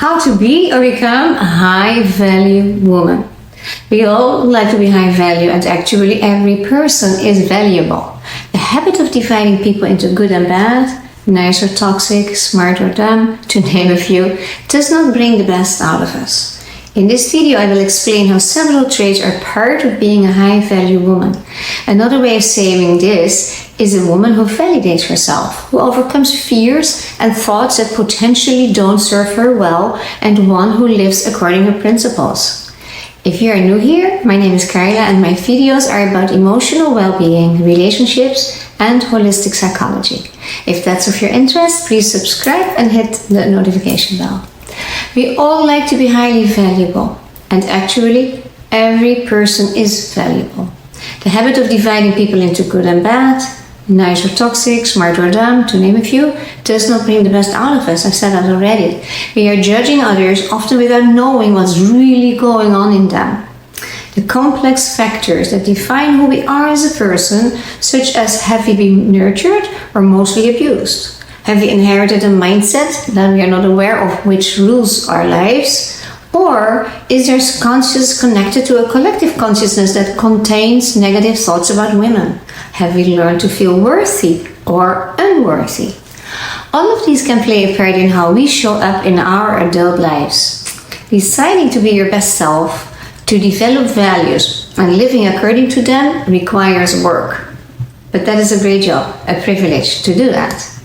How to be or become a high-value woman. We all like to be high value, and actually every person is valuable. The habit of dividing people into good and bad, nice or toxic, smart or dumb, to name a few, does not bring the best out of us. In this video, I will explain how several traits are part of being a high-value woman. Another way of saying this is a woman who validates herself, who overcomes fears and thoughts that potentially don't serve her well, and one who lives according to principles. If you are new here, my name is Carla and my videos are about emotional well-being, relationships and holistic psychology. If that's of your interest, please subscribe and hit the notification bell. We all like to be highly valuable, and actually every person is valuable. The habit of dividing people into good and bad, nice or toxic, smart or dumb, to name a few, does not bring the best out of us. I've said that already. We are judging others often without knowing what's really going on in them. The complex factors that define who we are as a person, such as have we been nurtured or mostly abused? Have we inherited a mindset that we are not aware of which rules our lives? Or is there consciousness connected to a collective consciousness that contains negative thoughts about women? Have we learned to feel worthy or unworthy? All of these can play a part in how we show up in our adult lives. Deciding to be your best self, to develop values, and living according to them requires work. But that is a great job, a privilege to do that.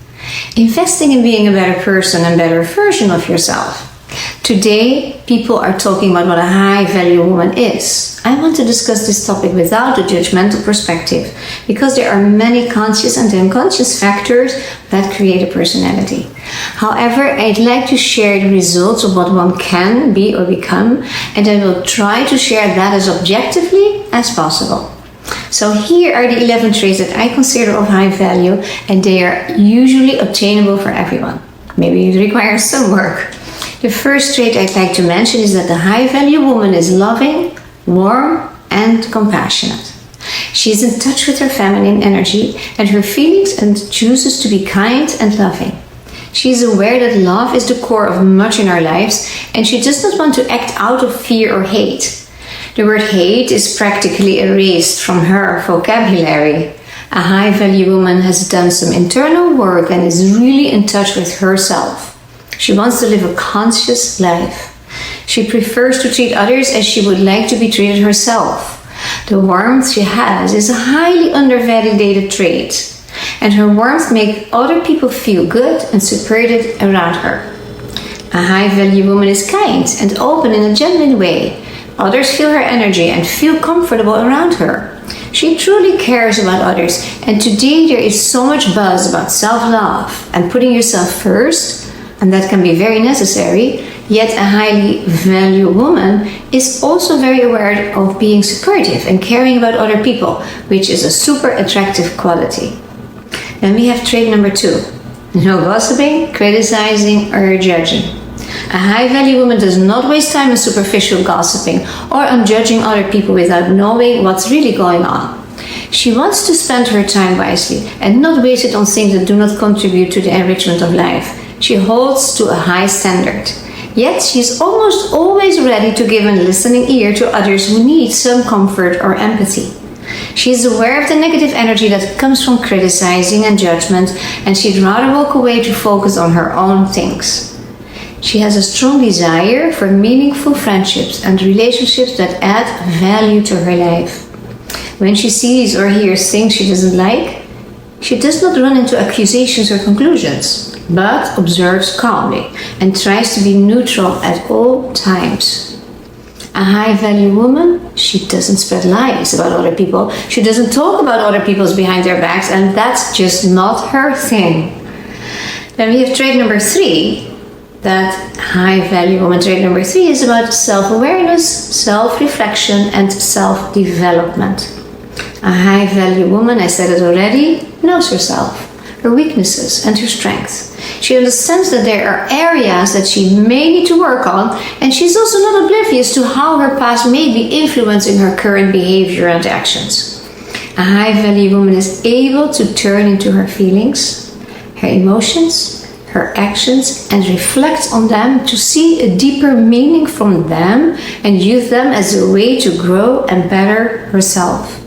Investing in being a better person and better version of yourself. Today, people are talking about what a high-value woman is. I want to discuss this topic without a judgmental perspective, because there are many conscious and unconscious factors that create a personality. However, I'd like to share the results of what one can be or become, and I will try to share that as objectively as possible. So here are the 11 traits that I consider of high value, and they are usually obtainable for everyone. Maybe it requires some work. The first trait I'd like to mention is that the high value woman is loving, warm, and compassionate. She is in touch with her feminine energy and her feelings and chooses to be kind and loving. She is aware that love is the core of much in our lives, and she does not want to act out of fear or hate. The word hate is practically erased from her vocabulary. A high-value woman has done some internal work and is really in touch with herself. She wants to live a conscious life. She prefers to treat others as she would like to be treated herself. The warmth she has is a highly undervalidated trait, and her warmth makes other people feel good and supported around her. A high-value woman is kind and open in a genuine way. Others feel her energy and feel comfortable around her. She truly cares about others, and today there is so much buzz about self-love and putting yourself first, and that can be very necessary, yet a highly valued woman is also very aware of being supportive and caring about other people, which is a super attractive quality. Then we have trait number 2. No gossiping, criticizing, or judging. A high-value woman does not waste time on superficial gossiping or on judging other people without knowing what's really going on. She wants to spend her time wisely and not waste it on things that do not contribute to the enrichment of life. She holds to a high standard. Yet she is almost always ready to give a listening ear to others who need some comfort or empathy. She is aware of the negative energy that comes from criticizing and judgment, and she'd rather walk away to focus on her own things. She has a strong desire for meaningful friendships and relationships that add value to her life. When she sees or hears things she doesn't like, she does not run into accusations or conclusions, but observes calmly and tries to be neutral at all times. A high-value woman, she doesn't spread lies about other people. She doesn't talk about other people's behind their backs, and that's just not her thing. Then we have trait number 3. That high-value woman trait number 3 is about self-awareness, self-reflection, and self-development. A high-value woman, I said it already, knows herself, her weaknesses, and her strengths. She understands that there are areas that she may need to work on, and she's also not oblivious to how her past may be influencing her current behavior and actions. A high-value woman is able to turn into her feelings, her emotions, her actions and reflect on them to see a deeper meaning from them and use them as a way to grow and better herself.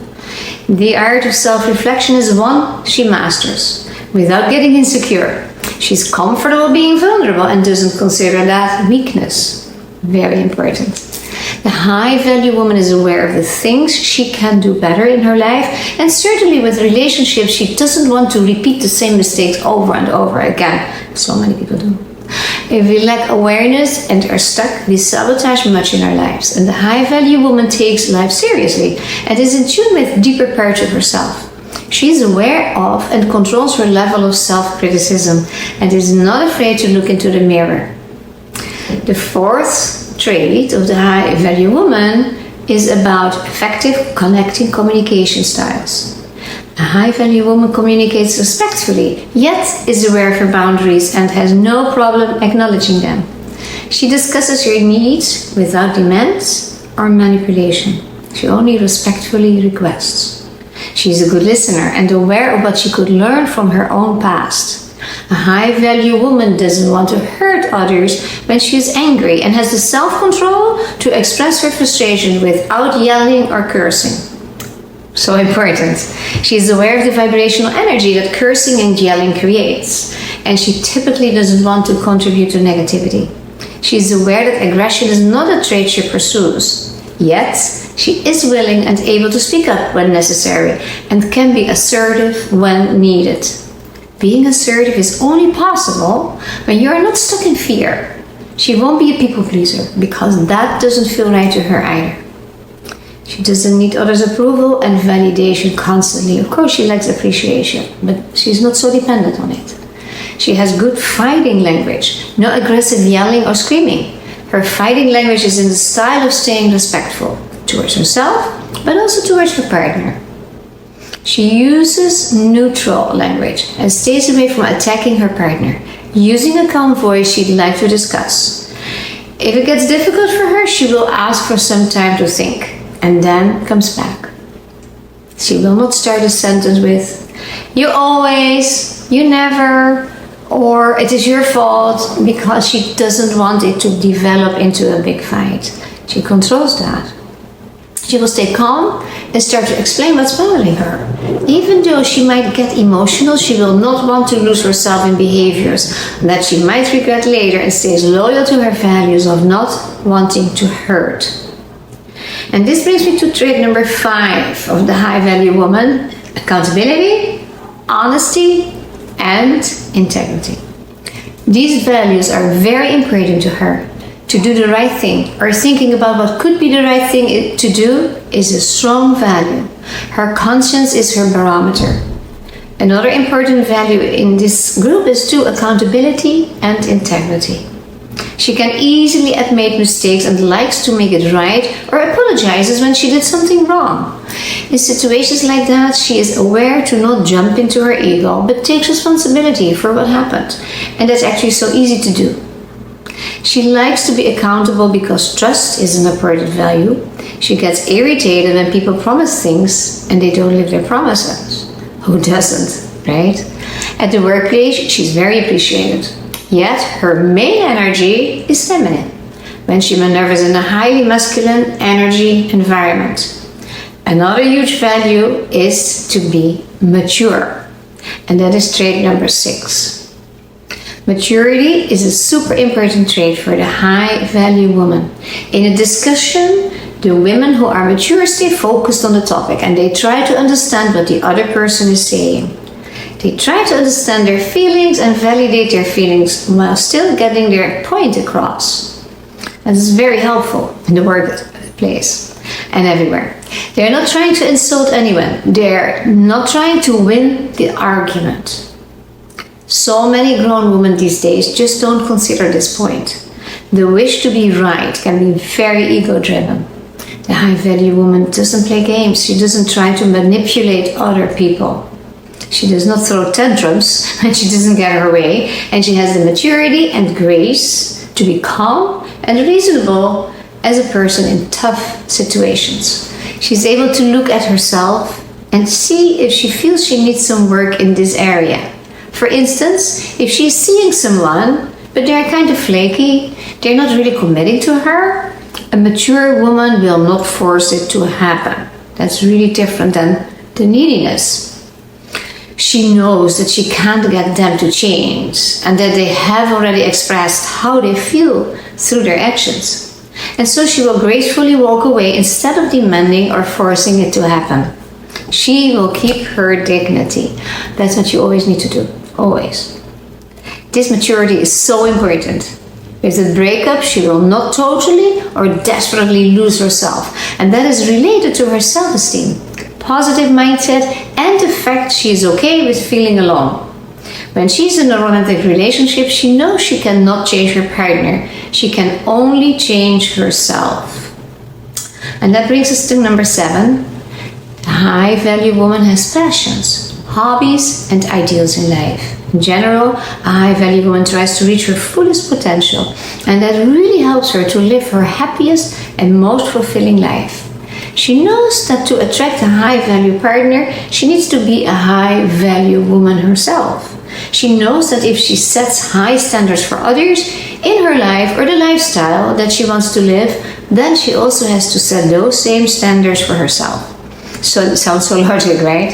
The art of self-reflection is one she masters without getting insecure. She's comfortable being vulnerable and doesn't consider that weakness. Very important. The high-value woman is aware of the things she can do better in her life, and certainly with relationships, she doesn't want to repeat the same mistakes over and over again. So many people do. If we lack awareness and are stuck, we sabotage much in our lives. And the high-value woman takes life seriously and is in tune with deeper parts of herself. She is aware of and controls her level of self-criticism and is not afraid to look into the mirror. The fourth trait of the high-value woman is about effective connecting communication styles. A high-value woman communicates respectfully, yet is aware of her boundaries and has no problem acknowledging them. She discusses her needs without demands or manipulation. She only respectfully requests. She is a good listener and aware of what she could learn from her own past. A high-value woman doesn't want to hurt others when she is angry and has the self-control to express her frustration without yelling or cursing. So important. She is aware of the vibrational energy that cursing and yelling creates, and she typically doesn't want to contribute to negativity. She is aware that aggression is not a trait she pursues, yet she is willing and able to speak up when necessary and can be assertive when needed. Being assertive is only possible when you are not stuck in fear. She won't be a people pleaser because that doesn't feel right to her either. She doesn't need others' approval and validation constantly. Of course, she likes appreciation, but she's not so dependent on it. She has good fighting language, no aggressive yelling or screaming. Her fighting language is in the style of staying respectful towards herself, but also towards her partner. She uses neutral language and stays away from attacking her partner, using a calm voice she'd like to discuss. If it gets difficult for her, she will ask for some time to think and then comes back. She will not start a sentence with, "You always," "You never," or "It is your fault," because she doesn't want it to develop into a big fight. She controls that. She will stay calm and start to explain what's bothering her. Even though she might get emotional, she will not want to lose herself in behaviors that she might regret later and stays loyal to her values of not wanting to hurt. And this brings me to trait number 5 of the high-value woman: accountability, honesty, and integrity. These values are very important to her. To do the right thing or thinking about what could be the right thing to do is a strong value. Her conscience is her barometer. Another important value in this group is too accountability and integrity. She can easily admit mistakes and likes to make it right or apologizes when she did something wrong. In situations like that, she is aware to not jump into her ego but takes responsibility for what happened. And that's actually so easy to do. She likes to be accountable because trust is an important value. She gets irritated when people promise things and they don't live their promises. Who doesn't, right? At the workplace, she's very appreciated. Yet, her main energy is feminine when she maneuvers in a highly masculine energy environment. Another huge value is to be mature, and that is trait number 6. Maturity is a super important trait for the high-value woman. In a discussion, the women who are mature stay focused on the topic and they try to understand what the other person is saying. They try to understand their feelings and validate their feelings while still getting their point across. And this is very helpful in the workplace and everywhere. They're not trying to insult anyone. They're not trying to win the argument. So many grown women these days just don't consider this point. The wish to be right can be very ego-driven. The high-value woman doesn't play games. She doesn't try to manipulate other people. She does not throw tantrums when she doesn't get her way, and she has the maturity and grace to be calm and reasonable as a person in tough situations. She's able to look at herself and see if she feels she needs some work in this area. For instance, if she's seeing someone, but they're kind of flaky, they're not really committing to her, a mature woman will not force it to happen. That's really different than the neediness. She knows that she can't get them to change and that they have already expressed how they feel through their actions. And so she will gracefully walk away instead of demanding or forcing it to happen. She will keep her dignity. That's what you always need to do. Always. This maturity is so important. With the breakup, she will not totally or desperately lose herself. And that is related to her self-esteem, positive mindset, and the fact she is okay with feeling alone. When she's in a romantic relationship, she knows she cannot change her partner. She can only change herself. And that brings us to number 7. The high-value woman has passions, hobbies, and ideals in life. In general, a high-value woman tries to reach her fullest potential, and that really helps her to live her happiest and most fulfilling life. She knows that to attract a high-value partner, she needs to be a high-value woman herself. She knows that if she sets high standards for others in her life or the lifestyle that she wants to live, then she also has to set those same standards for herself. So it sounds so logical, right?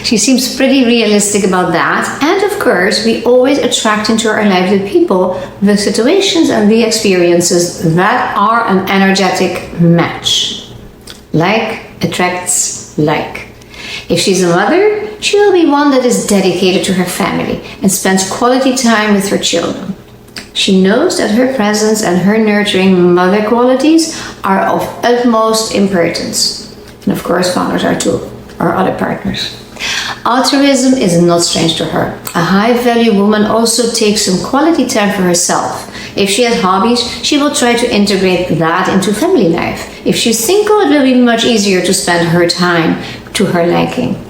She seems pretty realistic about that. And of course, we always attract into our life the people, the situations, and the experiences that are an energetic match. Like attracts like. If she's a mother, she will be one that is dedicated to her family and spends quality time with her children. She knows that her presence and her nurturing mother qualities are of utmost importance. And of course, fathers are too, or other partners. Altruism is not strange to her. A high-value woman also takes some quality time for herself. If she has hobbies, she will try to integrate that into family life. If she's single, it will be much easier to spend her time to her liking.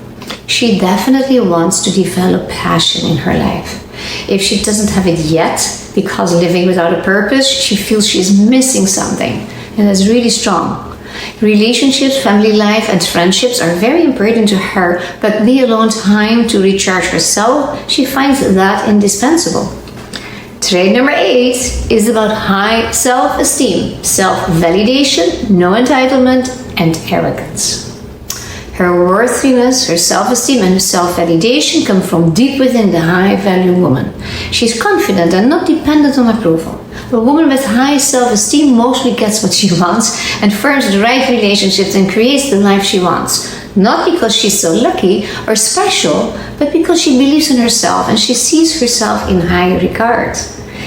She definitely wants to develop passion in her life. If she doesn't have it yet, because living without a purpose, she feels she's missing something. And that's really strong. Relationships, family life, and friendships are very important to her, but the alone time to recharge herself, she finds that indispensable. Trait number 8 is about high self-esteem, self-validation, no entitlement, and arrogance. Her worthiness, her self-esteem, and self-validation come from deep within the high-value woman. She's confident and not dependent on approval. A woman with high self-esteem mostly gets what she wants and forms the right relationships and creates the life she wants. Not because she's so lucky or special, but because she believes in herself and she sees herself in high regard.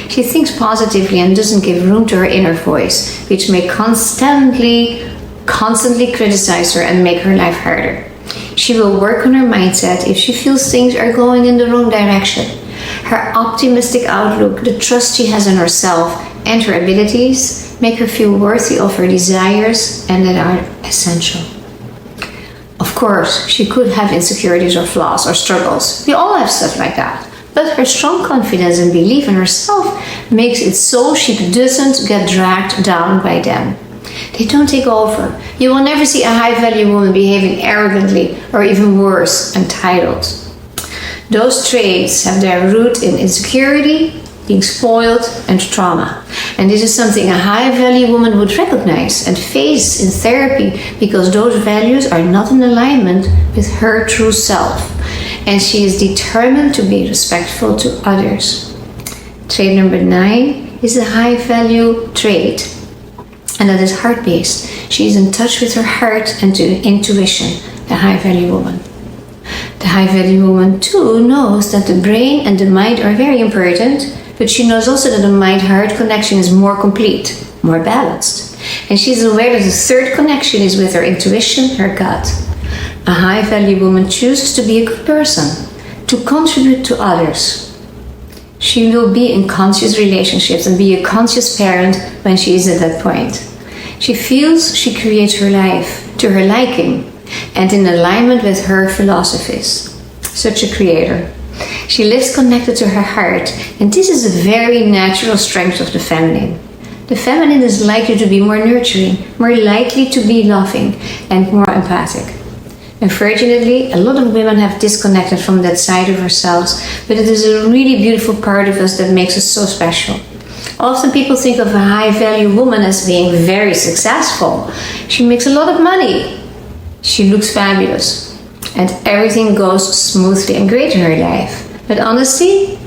She thinks positively and doesn't give room to her inner voice, which may constantly criticize her and make her life harder. She will work on her mindset if she feels things are going in the wrong direction. Her optimistic outlook, the trust she has in herself and her abilities make her feel worthy of her desires and that are essential. Of course, she could have insecurities or flaws or struggles. We all have stuff like that. But her strong confidence and belief in herself makes it so she doesn't get dragged down by them. They don't take over. You will never see a high-value woman behaving arrogantly or even worse, entitled. Those traits have their root in insecurity, being spoiled, and trauma. And this is something a high-value woman would recognize and face in therapy because those values are not in alignment with her true self. And she is determined to be respectful to others. Trait number 9 is a high-value trait, and that is heart-based. She is in touch with her heart and to intuition, the high-value woman. The high-value woman too knows that the brain and the mind are very important, but she knows also that the mind-heart connection is more complete, more balanced. And she's aware that the third connection is with her intuition, her gut. A high-value woman chooses to be a good person, to contribute to others. She will be in conscious relationships and be a conscious parent when she is at that point. She feels she creates her life to her liking and in alignment with her philosophies. Such a creator. She lives connected to her heart, and this is a very natural strength of the feminine. The feminine is likely to be more nurturing, more likely to be loving, and more empathic. Unfortunately, a lot of women have disconnected from that side of ourselves, but it is a really beautiful part of us that makes us so special. Often people think of a high-value woman as being very successful. She makes a lot of money. She looks fabulous. And everything goes smoothly and great in her life. But honestly,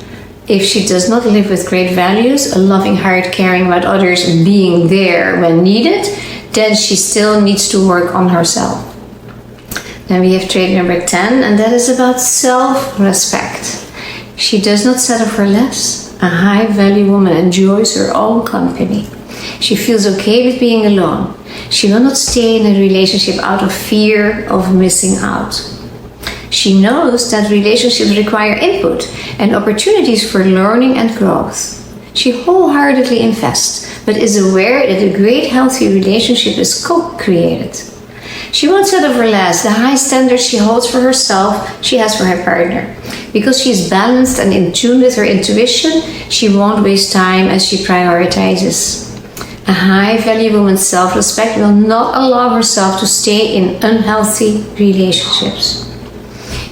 if she does not live with great values, a loving heart, caring about others, being there when needed, then she still needs to work on herself. Then we have trait number 10, and that is about self-respect. She does not settle for less. A high-value woman enjoys her own company. She feels okay with being alone. She will not stay in a relationship out of fear of missing out. She knows that relationships require input and opportunities for learning and growth. She wholeheartedly invests, but is aware that a great healthy relationship is co-created. She won't settle for less. The high standards she holds for herself, she has for her partner. Because she is balanced and in tune with her intuition, she won't waste time as she prioritizes. A high-value woman's self-respect will not allow herself to stay in unhealthy relationships.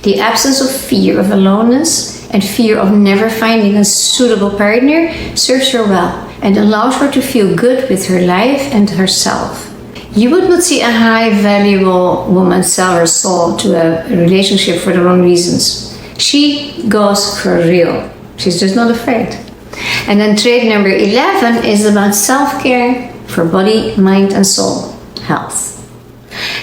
The absence of fear of aloneness and fear of never finding a suitable partner serves her well and allows her to feel good with her life and herself. You would not see a high-valuable woman sell her soul to a relationship for the wrong reasons. She goes for real. She's just not afraid. And then trait number 11 is about self-care for body, mind, and soul health.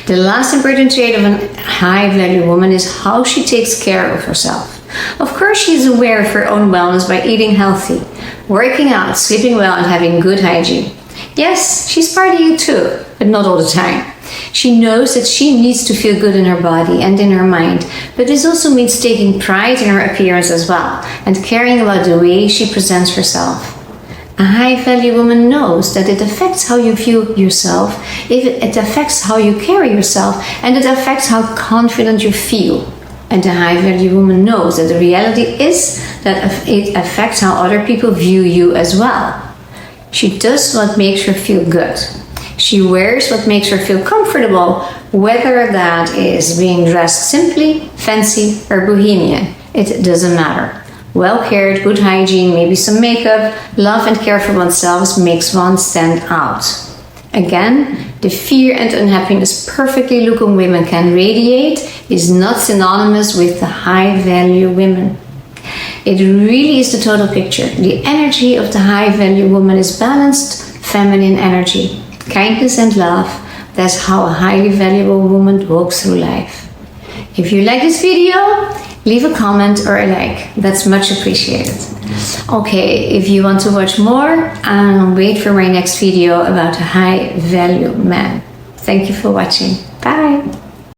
The last important trait of a high-value woman is how she takes care of herself. Of course, she is aware of her own wellness by eating healthy, working out, sleeping well, and having good hygiene. Yes, she's part of you too, but not all the time. She knows that she needs to feel good in her body and in her mind, but this also means taking pride in her appearance as well and caring about the way she presents herself. A high-value woman knows that it affects how you view yourself, it affects how you carry yourself, and it affects how confident you feel. And a high-value woman knows that the reality is that it affects how other people view you as well. She does what makes her feel good. She wears what makes her feel comfortable, whether that is being dressed simply, fancy, or bohemian. It doesn't matter. Well-cared, good hygiene, maybe some makeup, love and care for oneself makes one stand out. Again, the fear and unhappiness perfectly looking women can radiate is not synonymous with the high-value women. It really is the total picture. The energy of the high-value woman is balanced, feminine energy, kindness and love. That's how a highly valuable woman walks through life. If you like this video, leave a comment or a like. That's much appreciated. Okay, if you want to watch more, wait for my next video about a high-value man. Thank you for watching.